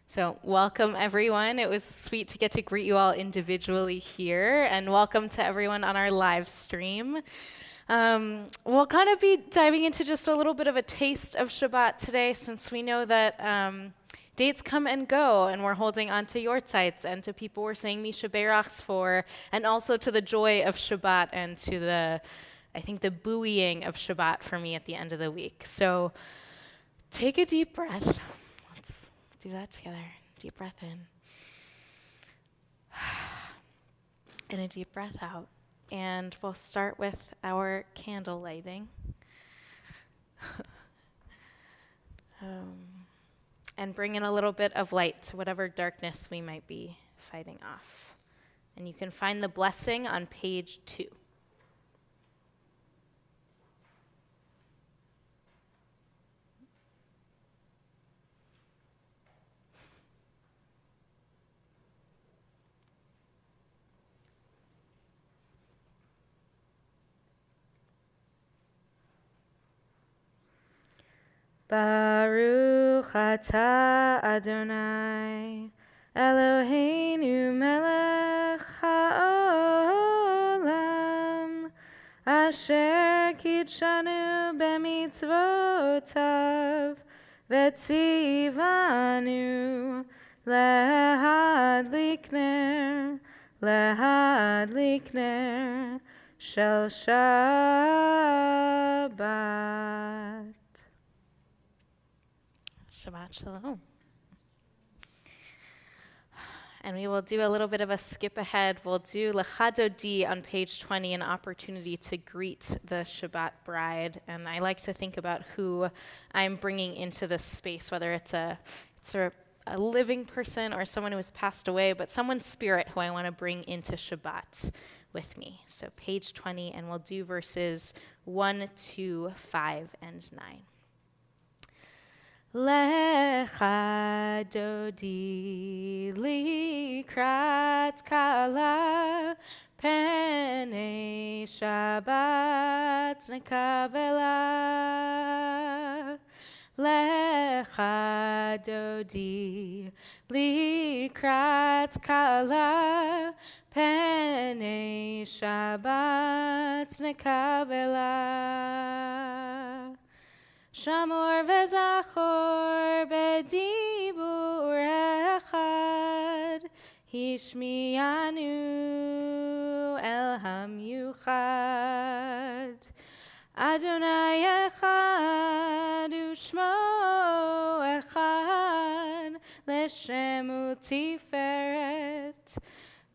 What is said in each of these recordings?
So welcome, everyone. It was sweet to get to greet you all individually here, and welcome to everyone on our live stream. We'll kind of be diving into just a little bit of a taste of Shabbat today, since we know that dates come and go, and we're holding on to yortzites and to people we're saying Misha Berachs for, and also to the joy of Shabbat and to the buoying of Shabbat for me at the end of the week. So take a deep breath. Let's do that together. Deep breath in. And a deep breath out. And we'll start with our candle lighting. And bring in a little bit of light to whatever darkness we might be fighting off. And you can find the blessing on page 2. Baruch atah Adonai Eloheinu melech haolam asher kitshanu b'mitzvotav v'tzivanu lehadlik ner shel Shabbat. Shabbat Shalom. And we will do a little bit of a skip ahead. We'll do Lecha Dodi on page 20, an opportunity to greet the Shabbat bride. And I like to think about who I'm bringing into this space, whether it's a living person or someone who has passed away, but someone's spirit who I want to bring into Shabbat with me. So page 20, and we'll do verses 1, 2, 5, and 9. Lecha Dodi likrat kala penei Shabbat nekavela. Lecha Dodi likrat kala penei Shabbat nekavela. Shamor vezachor bedibur echad hishmianu el hamyuchad Adonai echad ushmo echad leshemu tiferet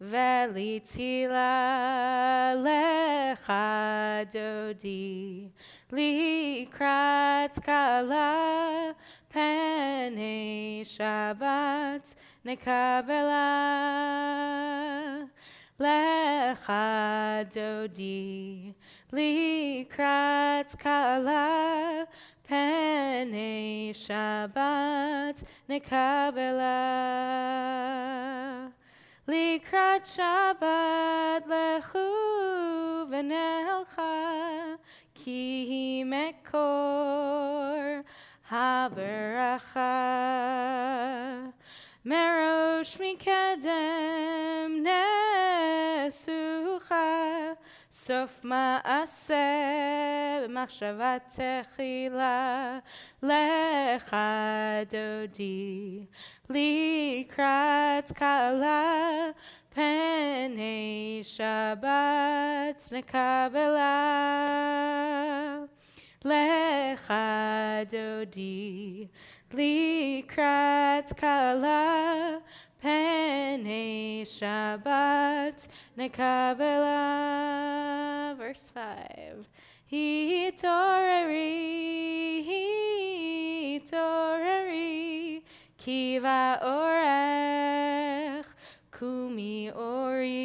velitila lecha dodi likrat kala penei Shabbat nekavela. Lecha dodi likrat kala penei Shabbat nekavela. Likrat Shabbat lechu v'nelcha ki mekor haberacha merosh mikedem nesucha sof ma'aseh b'machshavat techila lecha dodi likrat kala penei Shabbat nekavela. Lecha dodi likrat kala Penei Shabbat nekabela. Verse 5. Hitoreri, kiva orech, kumi ori.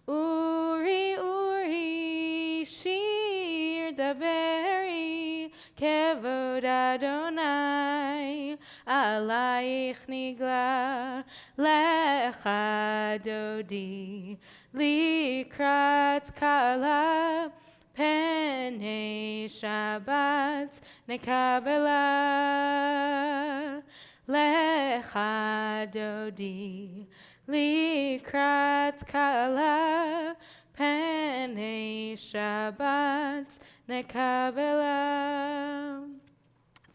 Uri, shir daveri, kevod Adonai. Alayich nigla lecha dodi likrat kala penei Shabbat nekabela lecha dodi likrat kala penei Shabbat nekabela.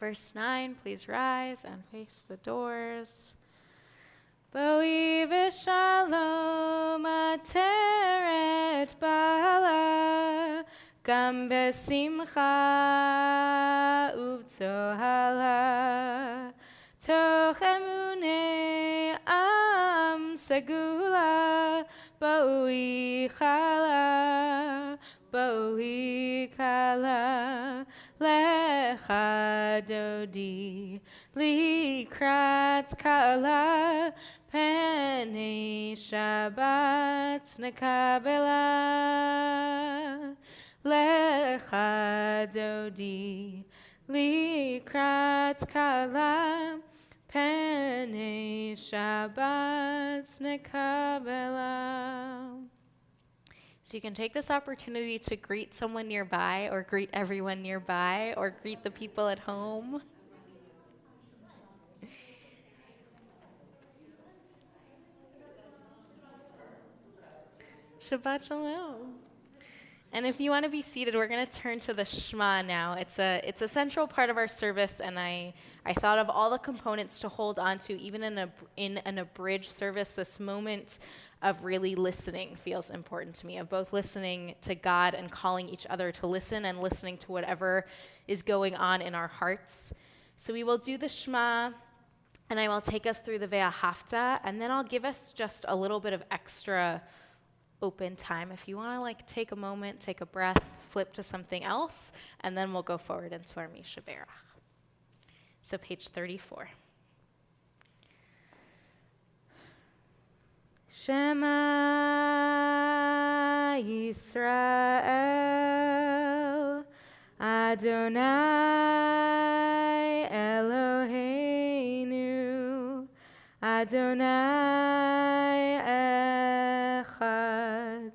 Verse 9, please rise and face the doors. Boi v'shalom ateret bala, gam besimcha uvtzohala. Toch emunei am segula, boi chala, boi kala. Lecha dodi likrat kala penei Shabbat nekabela. Lecha dodi likrat kala penei Shabbat nekabela. So you can take this opportunity to greet someone nearby, or greet everyone nearby, or greet the people at home. Shabbat Shalom. And if you want to be seated, we're going to turn to the Shema now. It's a central part of our service, and I thought of all the components to hold on to, even in an abridged service. This moment of really listening feels important to me, of both listening to God and calling each other to listen, and listening to whatever is going on in our hearts. So we will do the Shema, and I will take us through the Ve'ahavta, and then I'll give us just a little bit of extra open time. If you want to take a moment, take a breath, flip to something else, and then we'll go forward into our Misha Berach. So page 34. Shema Yisrael, Adonai Eloheinu, Adonai Echad.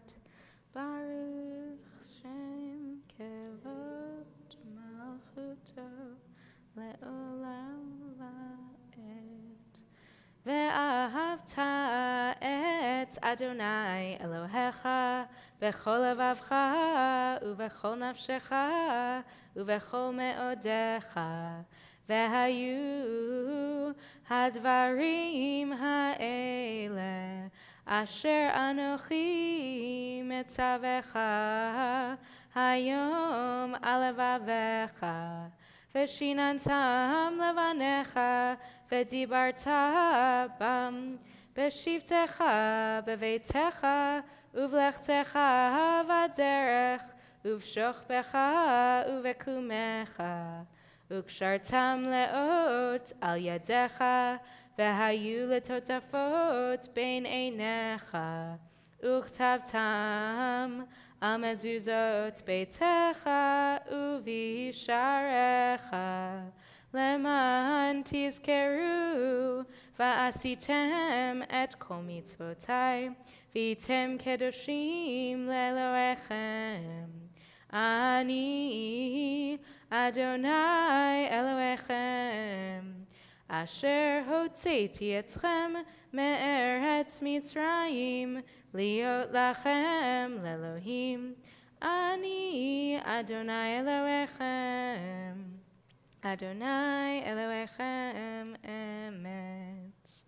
Baruch Shem Kevod Malchuto Le'olam Va'ed. Ve'ahavta et Adonai Elohecha bechol levavcha uvechol nafshecha uvechol me'odecha. Vehayu hadvarim ha'ele asher anochi metzavecha hayom alevavecha veshinantam levanecha vedibarta bam beshivtecha beveitecha uvlechtecha vaderech uvshochbecha uvekumecha Ukshartam leot al yadecha, vehayu letotafot bein einecha, uktavtam al mezuzot beitecha uvisharecha, leman tizkeru va'asitem et kol mitzvotai, v'item kedoshim leloechem. Ani Adonai Elohechem, asher hotzeiti etchem me'eretz Mitzrayim, liot lachem lelohim. Ani Adonai Elohechem, Adonai Elohechem emet.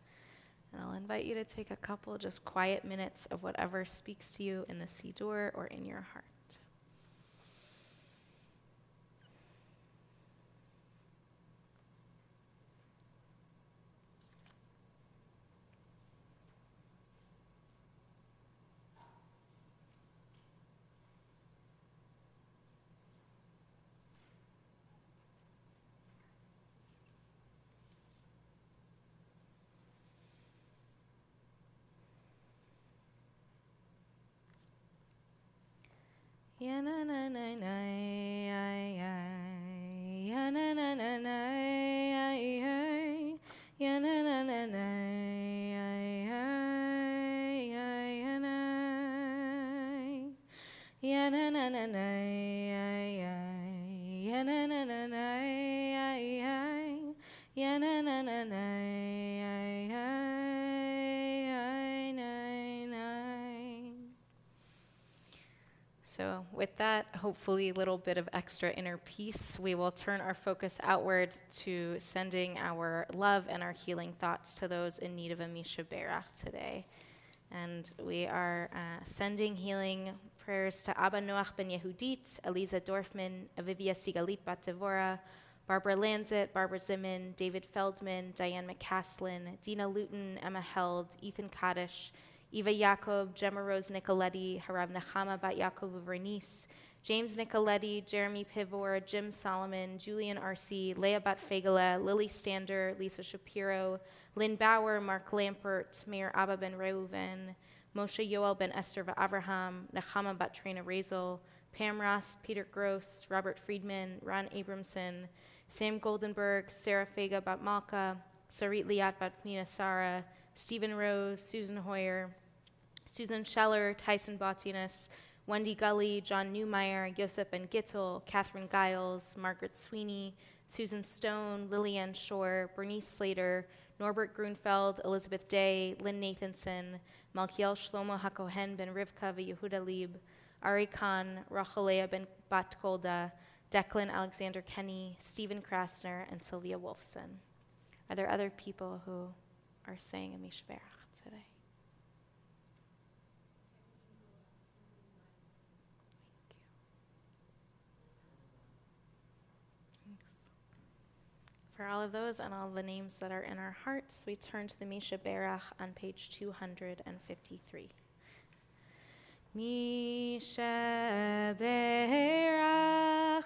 And I'll invite you to take a couple just quiet minutes of whatever speaks to you in the Siddur or in your heart. Ya na na na na ya na na na na ya na na na na ya na na na na ya na na na na ya na na na na So with that, hopefully a little bit of extra inner peace, we will turn our focus outward to sending our love and our healing thoughts to those in need of a Misha Berach today. And we are sending healing prayers to Abba Noach ben Yehudit, Eliza Dorfman, Avivia Sigalit Bat Devora, Barbara Lanzett, Barbara Zimin, David Feldman, Diane McCaslin, Dina Luton, Emma Held, Ethan Kaddish, Eva Jacob, Gemma Rose Nicoletti, Harav Nechama Bat Yaakov of Vernice, James Nicoletti, Jeremy Pivor, Jim Solomon, Julian Arce, Leah Bat Fegele, Lily Stander, Lisa Shapiro, Lynn Bauer, Mark Lampert, Mayor Abba ben Reuven, Moshe Yoel ben Esther Avraham, Nechama Bat Trina Razel, Pam Ross, Peter Gross, Robert Friedman, Ron Abramson, Sam Goldenberg, Sarah Fega Bat Malka, Sarit Liat Bat Pnina Sara, Stephen Rose, Susan Hoyer, Susan Scheller, Tyson Botinas, Wendy Gully, John Newmeyer, Yosef Ben Gittel, Catherine Giles, Margaret Sweeney, Susan Stone, Lillian Shore, Bernice Slater, Norbert Grunfeld, Elizabeth Day, Lynn Nathanson, Malkiel Shlomo HaKohen Ben Rivka Yehuda Lieb, Ari Khan, Rachalea Ben Bat Golda, Declan Alexander Kenny, Stephen Krasner, and Sylvia Wolfson. Are there other people who are saying a Misha Berach today? For all of those and all the names that are in our hearts, we turn to the Misha Berach on page 253. Misha Berach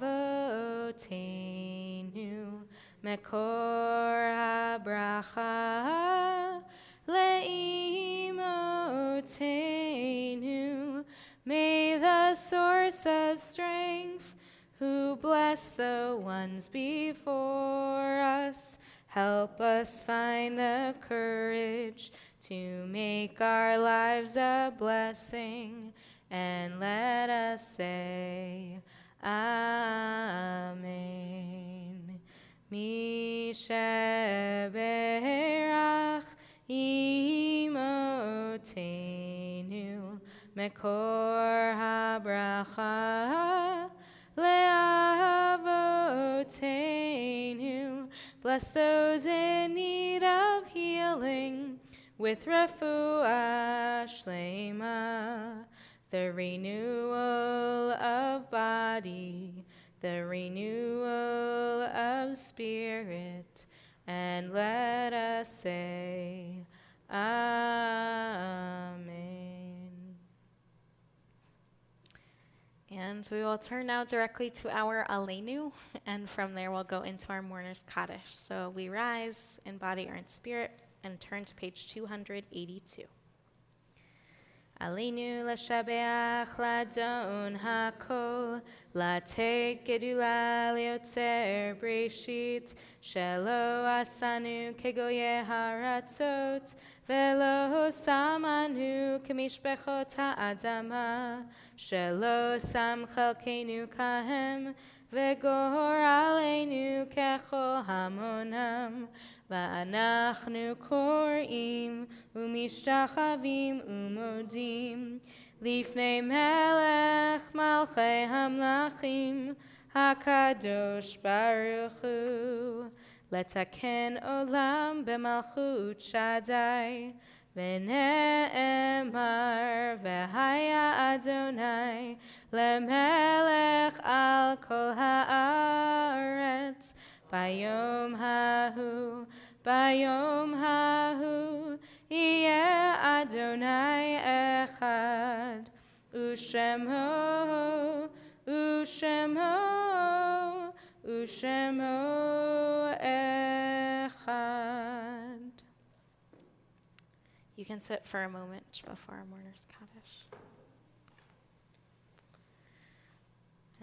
Avotenu Mekor HaBracha Leimotenu. May the source of strength, who bless the ones before us, help us find the courage to make our lives a blessing, and let us say, Amen. Misha Berach Imotenu Mekor HaBracha Le'avotenu. Bless those in need of healing with refuah shlema, the renewal of body, the renewal of spirit, and let us say, Amen. And we will turn now directly to our Aleinu, and from there we'll go into our Mourner's Kaddish. So we rise in body or in spirit and turn to page 282. Aleinu l'shabeach l'adon hakol, l'tet gedula liotzer breshit, shelo asanu kegoye haratzot, velo samanu kemishbechot ha'adama, shelo sam chelkenu kahem, vegor aleinu kechol hamonam, ואנחנו קוראים ומשתחווים ומודים לפני מלך מלכי המלכים הקדוש ברוך הוא, לתקן עולם במלכות שדי, ונאמר והיה אדוני למלך על כל הארץ. ביום ההוא יהיה אדוני אחד, ושמו אחד. You can sit for a moment before our Mourner's Kaddish.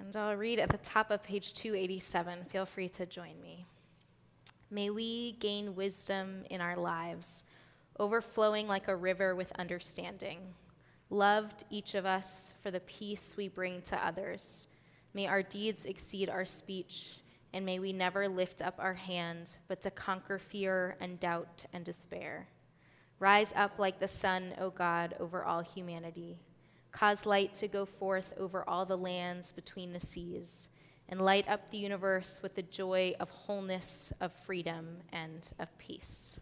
And I'll read at the top of page 287. Feel free to join me. May we gain wisdom in our lives, overflowing like a river with understanding. Loved each of us for the peace we bring to others. May our deeds exceed our speech, and may we never lift up our hand, but to conquer fear and doubt and despair. Rise up like the sun, O God, over all humanity. Cause light to go forth over all the lands between the seas, and light up the universe with the joy of wholeness, of freedom, and of peace.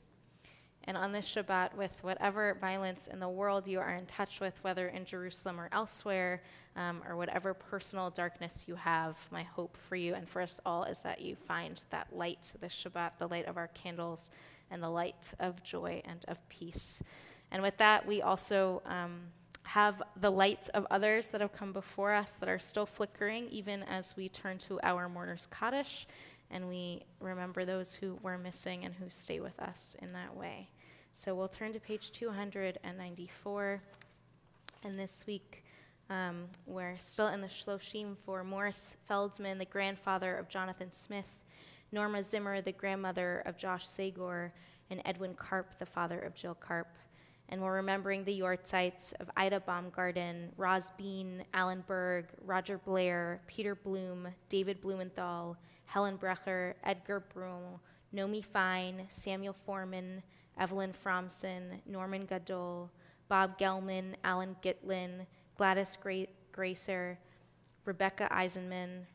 And on this Shabbat, with whatever violence in the world you are in touch with, whether in Jerusalem or elsewhere, or whatever personal darkness you have, my hope for you and for us all is that you find that light this Shabbat, the light of our candles, and the light of joy and of peace. And with that, we also have the lights of others that have come before us that are still flickering, even as we turn to our mourner's Kaddish, and we remember those who were missing and who stay with us in that way. So we'll turn to page 294, and this week we're still in the Shloshim for Morris Feldman, the grandfather of Jonathan Smith, Norma Zimmer, the grandmother of Josh Sagor, and Edwin Karp, the father of Jill Karp. And we're remembering the Yortzites of Ida Baumgarten, Roz Bean, Alan Berg, Roger Blair, Peter Bloom, David Blumenthal, Helen Brecher, Edgar Brummel, Nomi Fine, Samuel Foreman, Evelyn Fromson, Norman Gadol, Bob Gelman, Alan Gitlin, Gladys Gracer, Rebecca Eisenman,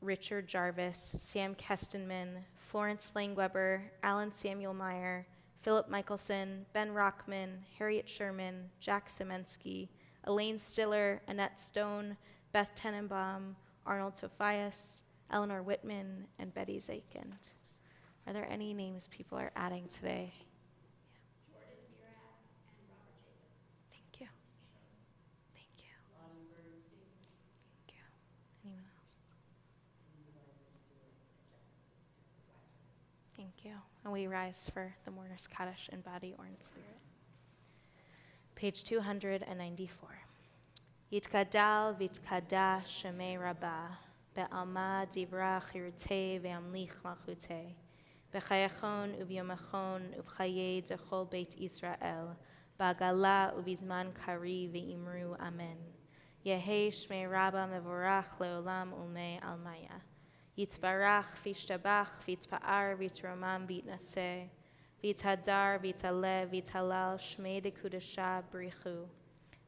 Richard Jarvis, Sam Kestenman, Florence Langweber, Alan Samuel Meyer, Philip Michelson, Ben Rockman, Harriet Sherman, Jack Semensky, Elaine Stiller, Annette Stone, Beth Tenenbaum, Arnold Tofias, Eleanor Whitman, and Betty Zakind. Are there any names people are adding today? Jordan Murat and Robert Jacobs. Thank you. Thank you. Lonnie Bernstein. Thank you. Anyone else? Thank you. And we rise for the mourner's Kaddish in body or in spirit. Page 294. Yitkadal vitkadash shemei rabbah, be'alma divra chirutei ve'amlich malchutei, b'chayachon uvyomachon uv'chayei dechol beit Israel, ba'gala uvizman kari ve'imru amen. Yehei shmei rabbah mevorach leolam ulmei almaya. Yitzbarach, v'yishtabach, v'yitzpa'ar, v'yitromam, v'yitnaseh, v'yithadar, v'yitalev, v'yitalal, shmei dekudasha brichu.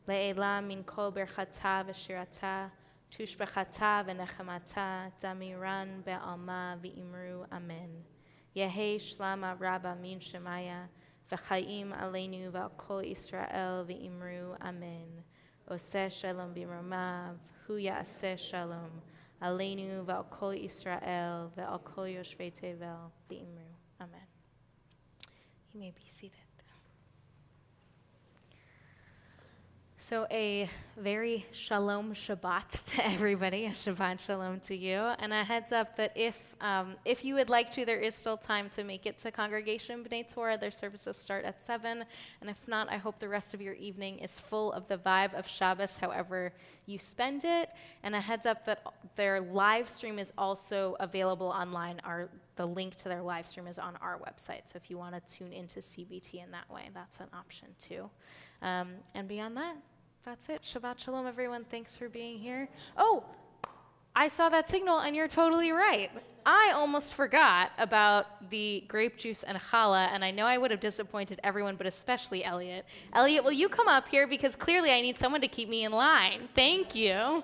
Le'elam min kol berchata v'shirata, tushbechata v'nechemata, damiran be'alma v'imru amen. Yehei shlama rabba min shemaya, v'chayim aleinu v'al kol Yisrael v'imru amen. Oseh shalom b'romav, hu ya'aseh shalom. Aleinu v'al kol Yisrael v'al kol yoshvei tevel v'imru. Amen. You may be seated. So a very shalom Shabbat to everybody, a Shabbat shalom to you, and a heads up that if you would like to, there is still time to make it to Congregation B'nai Torah. Their services start at 7, and if not, I hope the rest of your evening is full of the vibe of Shabbos, however you spend it. And a heads up that their live stream is also available online. The link to their live stream is on our website, so if you want to tune into CBT in that way, that's an option too. And beyond that, that's it. Shabbat shalom, everyone. Thanks for being here. Oh, I saw that signal, and you're totally right. I almost forgot about the grape juice and challah, and I know I would have disappointed everyone, but especially Elliot. Elliot, will you come up here? Because clearly I need someone to keep me in line. Thank you.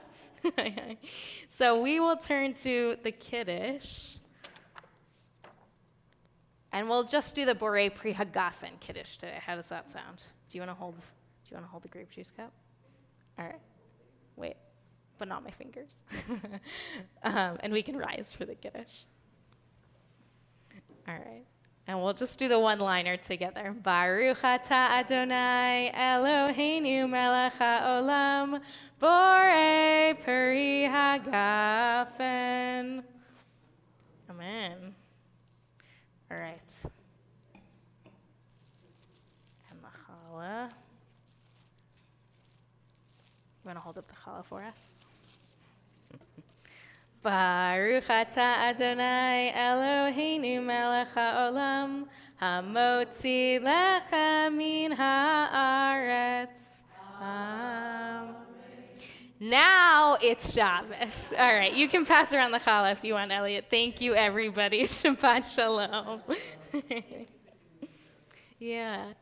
So we will turn to the Kiddush. And we'll just do the Borei Pri Hagafen Kiddush today. How does that sound? Do you want to hold the grape juice cup? All right. Wait, but not my fingers. And we can rise for the Kiddush. All right. And we'll just do the one-liner together. Baruch atah Adonai Eloheinu melech haolam borei peri hagafen. Amen. All right. And the challah. You want to hold up the challah for us? Baruch atah Adonai Eloheinu melech haolam, hamotzi lechem min haaretz. Now it's Shabbos. All right, you can pass around the challah if you want, Elliot. Thank you, everybody. Shabbat shalom. Yeah.